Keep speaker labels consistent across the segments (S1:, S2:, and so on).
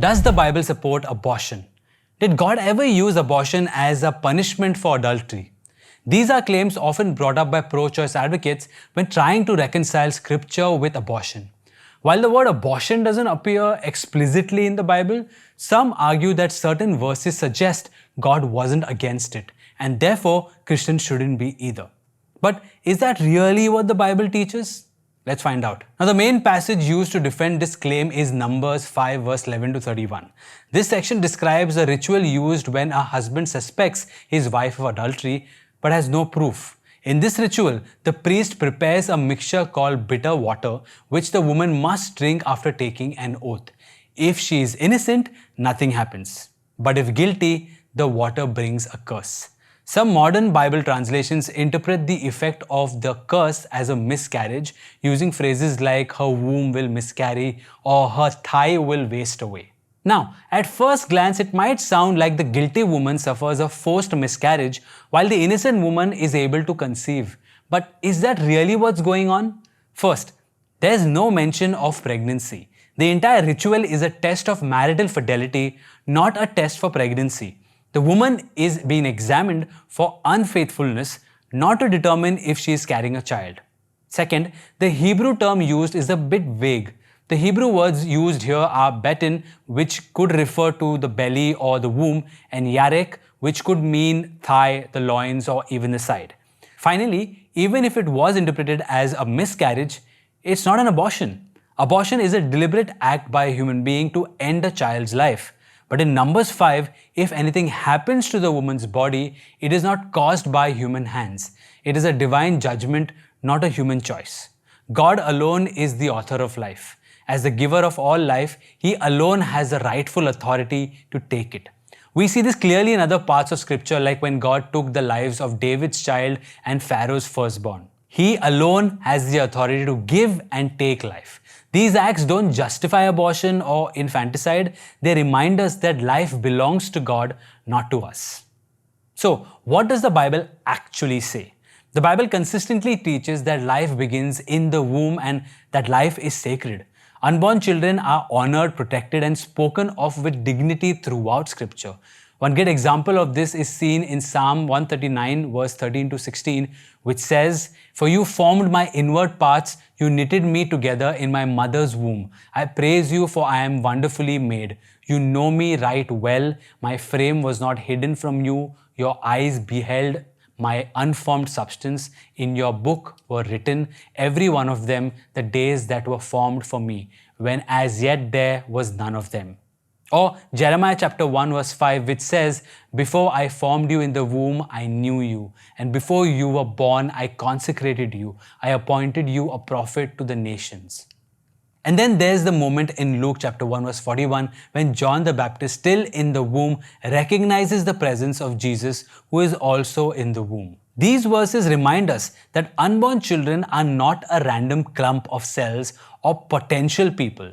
S1: Does the Bible support abortion? Did God ever use abortion as a punishment for adultery? These are claims often brought up by pro-choice advocates when trying to reconcile scripture with abortion. While the word abortion doesn't appear explicitly in the Bible, some argue that certain verses suggest God wasn't against it, and therefore Christians shouldn't be either. But is that really what the Bible teaches? Let's find out. Now, the main passage used to defend this claim is Numbers 5 verse 11 to 31. This section describes a ritual used when a husband suspects his wife of adultery but has no proof. In this ritual, the priest prepares a mixture called bitter water, which the woman must drink after taking an oath. If she is innocent, nothing happens. But if guilty, the water brings a curse. Some modern Bible translations interpret the effect of the curse as a miscarriage, using phrases like her womb will miscarry or her thigh will waste away. Now, at first glance, it might sound like the guilty woman suffers a forced miscarriage while the innocent woman is able to conceive. But is that really what's going on? First, there's no mention of pregnancy. The entire ritual is a test of marital fidelity, not a test for pregnancy. The woman is being examined for unfaithfulness, not to determine if she is carrying a child. Second, the Hebrew term used is a bit vague. The Hebrew words used here are betin, which could refer to the belly or the womb, and yarek, which could mean thigh, the loins, or even the side. Finally, even if it was interpreted as a miscarriage, it's not an abortion. Abortion is a deliberate act by a human being to end a child's life. But in Numbers 5, if anything happens to the woman's body, it is not caused by human hands. It is a divine judgment, not a human choice. God alone is the author of life. As the giver of all life, He alone has the rightful authority to take it. We see this clearly in other parts of Scripture, like when God took the lives of David's child and Pharaoh's firstborn. He alone has the authority to give and take life. These acts don't justify abortion or infanticide. They remind us that life belongs to God, not to us. So, what does the Bible actually say? The Bible consistently teaches that life begins in the womb and that life is sacred. Unborn children are honored, protected, and spoken of with dignity throughout Scripture. One great example of this is seen in Psalm 139 verse 13 to 16, which says, "For you formed my inward parts, you knitted me together in my mother's womb. I praise you, for I am wonderfully made. You know me right well. My frame was not hidden from you. Your eyes beheld my unformed substance. In your book were written, every one of them, the days that were formed for me, when as yet there was none of them." Or Jeremiah chapter 1 verse 5, which says, "Before I formed you in the womb, I knew you. And before you were born, I consecrated you. I appointed you a prophet to the nations." And then there's the moment in Luke chapter 1 verse 41 when John the Baptist, still in the womb, recognizes the presence of Jesus, who is also in the womb. These verses remind us that unborn children are not a random clump of cells or potential people.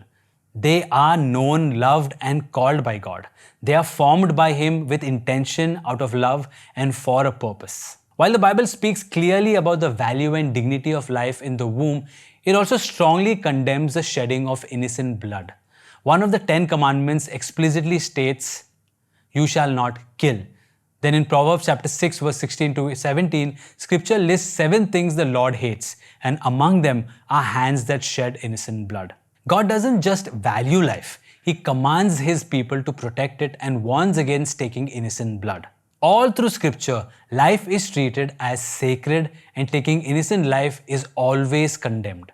S1: They are known, loved, and called by God. They are formed by Him with intention, out of love, and for a purpose. While the Bible speaks clearly about the value and dignity of life in the womb, it also strongly condemns the shedding of innocent blood. One of the 10 commandments explicitly states, "You shall not kill." Then in Proverbs chapter 6 verse 16 to 17, Scripture lists 7 things the Lord hates, and among them are hands that shed innocent blood. God doesn't just value life, He commands His people to protect it and warns against taking innocent blood. All through Scripture, life is treated as sacred and taking innocent life is always condemned.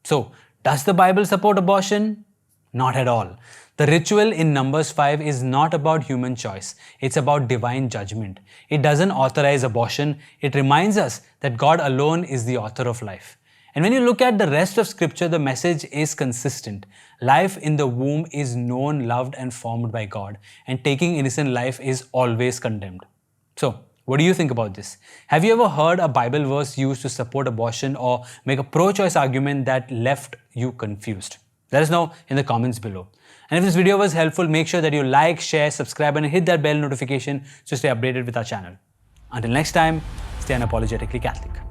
S1: So, does the Bible support abortion? Not at all. The ritual in Numbers 5 is not about human choice. It's about divine judgment. It doesn't authorize abortion. It reminds us that God alone is the author of life. And when you look at the rest of Scripture, the message is consistent. Life in the womb is known, loved, and formed by God, and taking innocent life is always condemned. So, what do you think about this? Have you ever heard a Bible verse used to support abortion or make a pro-choice argument that left you confused? Let us know in the comments below. And if this video was helpful, make sure that you like, share, subscribe, and hit that bell notification to stay updated with our channel. Until next time, stay unapologetically Catholic.